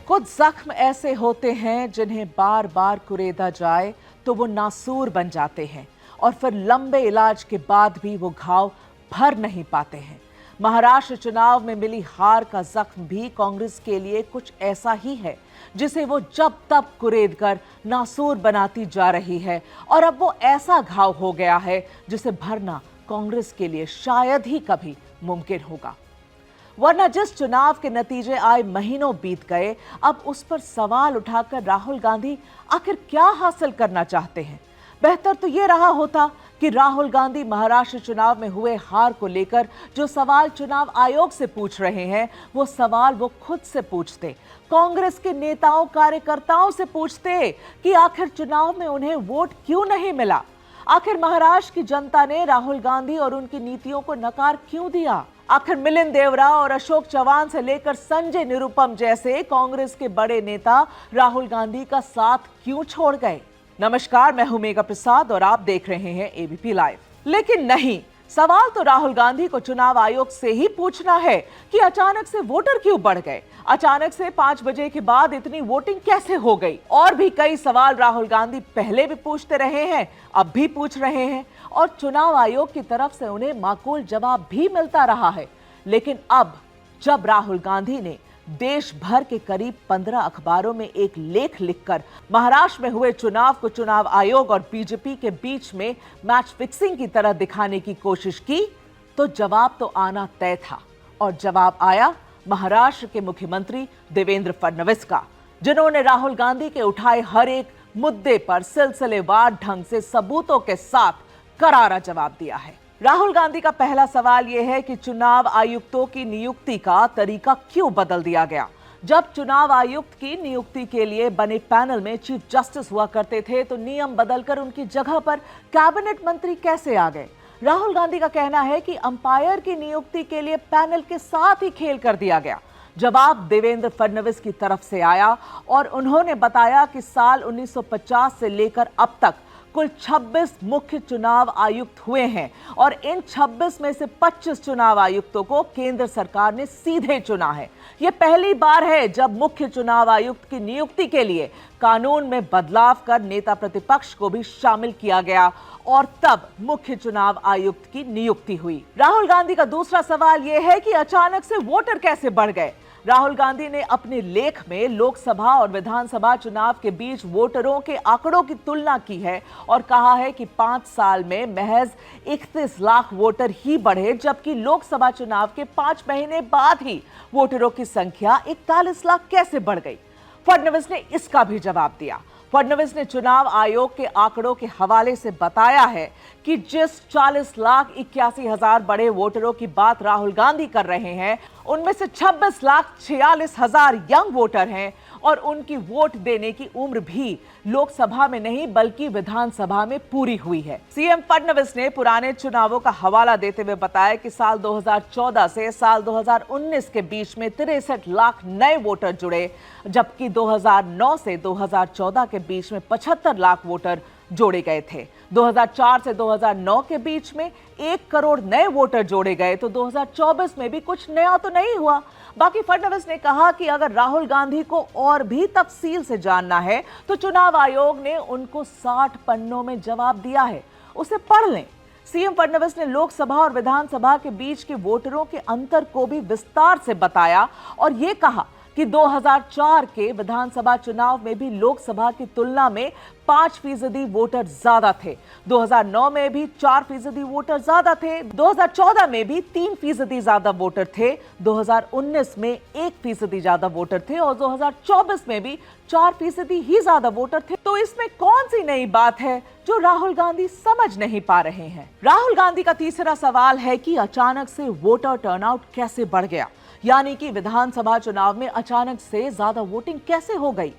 कुछ जख्म ऐसे होते हैं जिन्हें बार बार कुरेदा जाए तो वो नासूर बन जाते हैं और फिर लंबे इलाज के बाद भी वो घाव भर नहीं पाते हैं। महाराष्ट्र चुनाव में मिली हार का जख्म भी कांग्रेस के लिए कुछ ऐसा ही है जिसे वो जब तब कुरेद कर नासूर बनाती जा रही है और अब वो ऐसा घाव हो गया है जिसे भरना कांग्रेस के लिए शायद ही कभी मुमकिन होगा। वरना जिस चुनाव के नतीजे आए महीनों बीत गए, अब उस पर सवाल उठाकर राहुल गांधी आखिर क्या हासिल करना चाहते हैं। बेहतर तो यह रहा होता कि राहुल गांधी महाराष्ट्र चुनाव में हुए हार को लेकर जो सवाल चुनाव आयोग से पूछ रहे हैं वो सवाल वो खुद से पूछते, कांग्रेस के नेताओं कार्यकर्ताओं से पूछते कि आखिर चुनाव में उन्हें वोट क्यों नहीं मिला, आखिर महाराष्ट्र की जनता ने राहुल गांधी और उनकी नीतियों को नकार क्यों दिया, आखिर मिलिंद देवरा और अशोक चव्हाण से लेकर संजय निरुपम जैसे कांग्रेस के बड़े नेता राहुल गांधी का साथ क्यों छोड़ गए। नमस्कार, मैं हूं मेघा प्रसाद और आप देख रहे हैं एबीपी लाइव। लेकिन नहीं, सवाल तो राहुल गांधी को चुनाव आयोग से ही पूछना है कि अचानक से वोटर क्यों बढ़ गए, अचानक से 5 बजे के बाद इतनी वोटिंग कैसे हो गई। और भी कई सवाल राहुल गांधी पहले भी पूछते रहे हैं, अब भी पूछ रहे हैं और चुनाव आयोग की तरफ से उन्हें माकूल जवाब भी मिलता रहा है। लेकिन अब जब राहुल गांधी ने देश भर के करीब 15 अखबारों में एक लेख लिखकर महाराष्ट्र में हुए चुनाव को चुनाव आयोग और बीजेपी के बीच में मैच फिक्सिंग की तरह दिखाने की कोशिश की तो जवाब तो आना तय था। और जवाब आया महाराष्ट्र के मुख्यमंत्री देवेंद्र फडणवीस का, जिन्होंने राहुल गांधी के उठाए हर एक मुद्दे पर सिलसिलेवार ढंग से सबूतों के साथ करारा जवाब दिया है। राहुल गांधी का पहला सवाल यह है कि चुनाव आयुक्तों की नियुक्ति का तरीका क्यों बदल दिया गया। जब चुनाव आयुक्त की नियुक्ति के लिए बने पैनल में चीफ जस्टिस हुआ करते थे तो नियम बदलकर उनकी जगह पर कैबिनेट मंत्री कैसे आ गए। राहुल गांधी का कहना है कि अंपायर की नियुक्ति के लिए पैनल के साथ ही खेल कर दिया गया। जवाब देवेंद्र फडणवीस की तरफ से आया और उन्होंने बताया कि साल 1950 से लेकर अब तक कुल 26 मुख्य चुनाव आयुक्त हुए हैं और इन 26 में से 25 चुनाव आयुक्तों को केंद्र सरकार ने सीधे चुना है। यह पहली बार है जब मुख्य चुनाव आयुक्त की नियुक्ति के लिए कानून में बदलाव कर नेता प्रतिपक्ष को भी शामिल किया गया और तब मुख्य चुनाव आयुक्त की नियुक्ति हुई। राहुल गांधी का दूसरा सवाल यह है कि अचानक से वोटर कैसे बढ़ गए। राहुल गांधी ने अपने लेख में लोकसभा और विधानसभा चुनाव के बीच वोटरों के आंकड़ों की तुलना की है और कहा है कि 5 साल में महज 31 लाख वोटर ही बढ़े, जबकि लोकसभा चुनाव के 5 महीने बाद ही वोटरों की संख्या 41 लाख कैसे बढ़ गई। फडणवीस ने इसका भी जवाब दिया। फडणवीस ने चुनाव आयोग के आंकड़ों के हवाले से बताया है कि जिस 40,81,000 बड़े वोटरों की बात राहुल गांधी कर रहे हैं उनमें से 26,46,000 यंग वोटर हैं और उनकी वोट देने की उम्र भी लोकसभा में नहीं बल्कि विधानसभा में पूरी हुई है। सीएम फडणवीस ने पुराने चुनावों का हवाला देते हुए बताया कि साल 2014 से साल 2019 के बीच में 63 लाख नए वोटर जुड़े, जबकि 2009 से 2014 के बीच में 75 लाख वोटर जोड़े गए थे। 2004 से 2009 के बीच में 1 करोड़ नए वोटर जोड़े गए तो 2024 में भी कुछ नया तो नहीं हुआ। बाकी फडणवीस ने कहा कि अगर राहुल गांधी को और भी तफसील से जानना है तो चुनाव आयोग ने उनको 60 पन्नों में जवाब दिया है, उसे पढ़ लें। सीएम फडणवीस ने लोकसभा और विधानसभा के बीच के वोटरों के अंतर को भी विस्तार से बताया और यह कहा कि 2004 के विधानसभा चुनाव में भी लोकसभा की तुलना में 5% वोटर ज्यादा थे, 2009 में भी 4% वोटर ज्यादा थे, 2014 में भी 3% ज्यादा वोटर थे, 2019 में 1% ज्यादा वोटर थे और 2024 में भी 4% ही ज्यादा वोटर थे। तो इसमें कौन सी नई बात है जो राहुल गांधी समझ नहीं पा रहे हैं। राहुल गांधी का तीसरा सवाल है कि अचानक से वोटर टर्नआउट कैसे बढ़ गया, यानी कि विधानसभा चुनाव में अचानक से ज्यादा वोटिंग कैसे हो गई।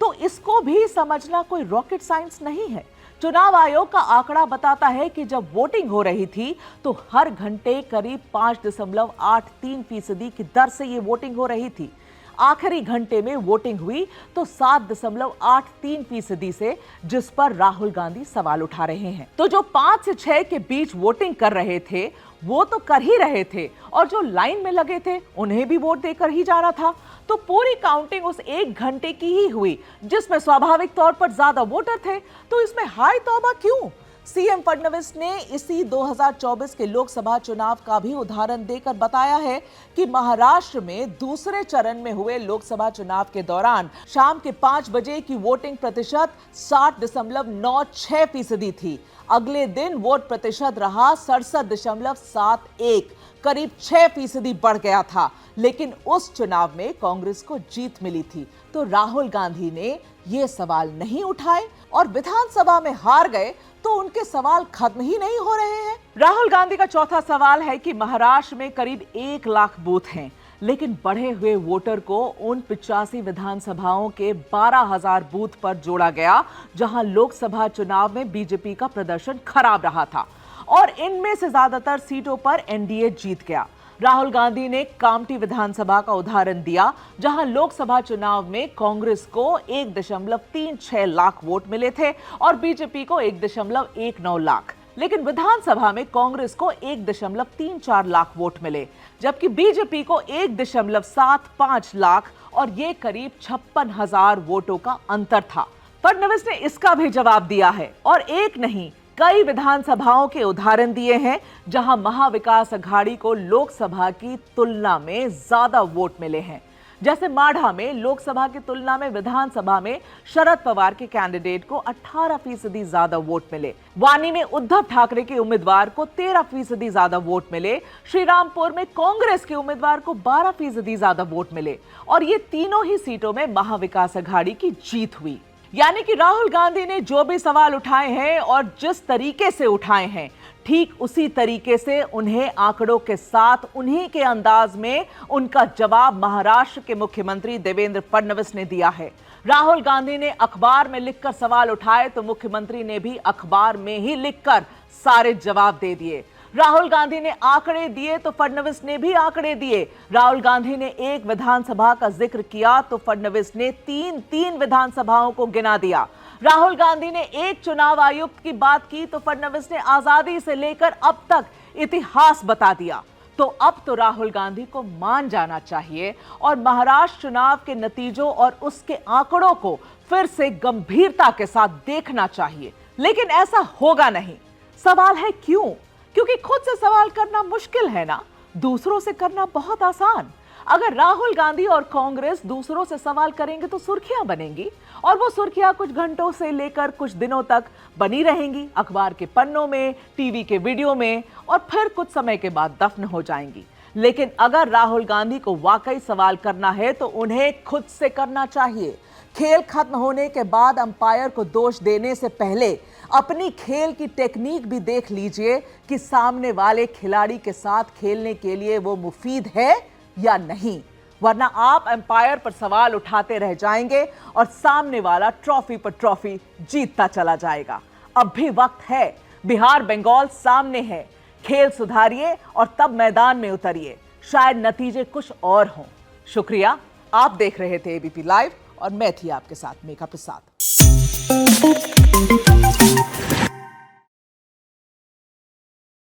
तो इसको भी समझना कोई रॉकेट साइंस नहीं है। चुनाव आयोग का आंकड़ा बताता है कि जब वोटिंग हो रही थी तो हर घंटे करीब 5.83% की दर से ये वोटिंग हो रही थी। आखिरी घंटे में वोटिंग हुई तो 7.83% से, जिस पर राहुल गांधी सवाल उठा रहे हैं। तो जो 5 से 6 के बीच वोटिंग कर रहे थे वो तो कर ही रहे थे और जो लाइन में लगे थे उन्हें भी वोट देकर ही जाना था। तो पूरी काउंटिंग उस 1 घंटे की ही हुई, जिसमें स्वाभाविक तौर पर ज्यादा वोटर थे। तो इसमें हाय तौबा क्यों? सीएम फडणवीस ने इसी 2024 के लोकसभा चुनाव का भी उदाहरण देकर बताया है कि महाराष्ट्र में दूसरे चरण में हुए लोकसभा चुनाव के दौरान शाम के 5 बजे की वोटिंग प्रतिशत 60.96% थी। अगले दिन वोट प्रतिशत रहा 67.71, करीब 6% बढ़ गया था। लेकिन उस चुनाव में कांग्रेस को जीत मिली थी। तो राहुल गांधी ने ये सवाल नहीं उठाए और विधानसभा में हार गए, तो उनके सवाल खत्म ही नहीं हो रहे हैं। राहुल गांधी का चौथा सवाल है कि महाराष्ट्र में करीब 1 लाख बूथ हैं, लेकिन बढ़े हुए वोटर को उन 85 विधानसभाओं के 12,000 बूथ पर जोड़ा गया, जहां लोकसभा चुनाव में बीजेपी का प्रदर्शन खराब रहा था और इनमें से ज्यादातर सीटों पर एनडीए जीत गया। राहुल गांधी ने कामठी विधानसभा का उदाहरण दिया, जहां लोकसभा चुनाव में कांग्रेस को 1.36 लाख वोट मिले थे और बीजेपी को 1.19 लाख। लेकिन विधानसभा में कांग्रेस को 1.34 लाख वोट मिले, जबकि बीजेपी को 1.75 लाख, और ये करीब 56,000 वोटों का अंतर था। फडणवीस ने इसका भी जवाब दिया है और एक नहीं, कई विधानसभाओं के उदाहरण दिए हैं जहां महाविकास अघाड़ी को लोकसभा की तुलना में ज्यादा वोट मिले हैं। जैसे माढ़ा में लोकसभा की तुलना में विधानसभा में शरद पवार के कैंडिडेट को 18% ज्यादा वोट मिले। वानी में उद्धव ठाकरे के उम्मीदवार को 13% ज्यादा वोट मिले। श्रीरामपुर में कांग्रेस के उम्मीदवार को 12% ज्यादा वोट मिले और ये तीनों ही सीटों में महाविकास अघाड़ी की जीत हुई। यानी कि राहुल गांधी ने जो भी सवाल उठाए हैं और जिस तरीके से उठाए हैं, ठीक उसी तरीके से उन्हें आंकड़ों के साथ उन्हीं के अंदाज में उनका जवाब महाराष्ट्र के मुख्यमंत्री देवेंद्र फडणवीस ने दिया है। राहुल गांधी ने अखबार में लिखकर सवाल उठाए तो मुख्यमंत्री ने भी अखबार में ही लिखकर सारे जवाब दे दिए। राहुल गांधी ने आंकड़े दिए तो फडणवीस ने भी आंकड़े दिए। राहुल गांधी ने एक विधानसभा का जिक्र किया तो फडणवीस ने 3 विधानसभाओं को गिना दिया। राहुल गांधी ने एक चुनाव आयुक्त की बात की तो फडणवीस ने आजादी से लेकर अब तक इतिहास बता दिया। तो अब तो राहुल गांधी को मान जाना चाहिए और महाराष्ट्र चुनाव के नतीजों और उसके आंकड़ों को फिर से गंभीरता के साथ देखना चाहिए। लेकिन ऐसा होगा नहीं। सवाल है क्यों? क्योंकि खुद से सवाल करना मुश्किल है ना, दूसरों से करना बहुत आसान। अगर राहुल गांधी और कांग्रेस दूसरों से सवाल करेंगे तो सुर्खियां बनेंगी और वो सुर्खियां कुछ घंटों से लेकर कुछ दिनों तक बनी रहेंगी, अखबार के पन्नों में, टीवी के वीडियो में, और फिर कुछ समय के बाद दफन हो जाएंगी। लेकिन अगर राहुल गांधी को वाकई सवाल करना है तो उन्हें खुद से करना चाहिए। खेल खत्म होने के बाद अंपायर को दोष देने से पहले अपनी खेल की टेक्निक भी देख लीजिए कि सामने वाले खिलाड़ी के साथ खेलने के लिए वो मुफीद है या नहीं, वरना आप अंपायर पर सवाल उठाते रह जाएंगे और सामने वाला ट्रॉफी पर ट्रॉफी जीतता चला जाएगा। अब भी वक्त है, बिहार बंगाल सामने है, खेल सुधारिए और तब मैदान में उतरिए, शायद नतीजे कुछ और हों। शुक्रिया, आप देख रहे थे एबीपी लाइव और मैं थी आपके साथ मेघा प्रसाद।